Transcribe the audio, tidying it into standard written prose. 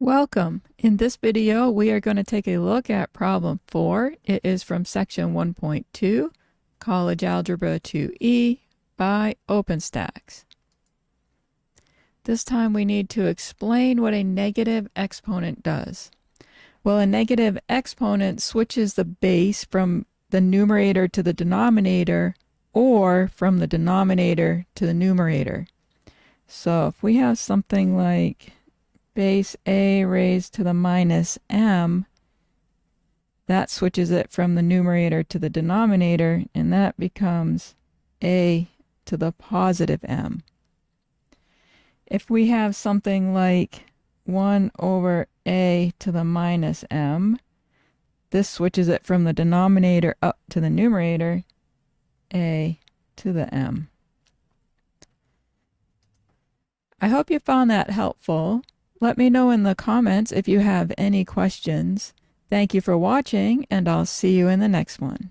Welcome. In this video, we are going to take a look at problem 4. It is from section 1.2, College Algebra 2E by OpenStax. This time we need to explain what a negative exponent does. Well, a negative exponent switches the base from the numerator to the denominator or from the denominator to the numerator. So if we have something like base a raised to the minus m, that switches it from the numerator to the denominator, and that becomes a to the positive m. If we have something like 1 over a to the minus m, this switches it from the denominator up to the numerator, a to the m. I hope you found that helpful. Let me know in the comments if you have any questions. Thank you for watching, and I'll see you in the next one.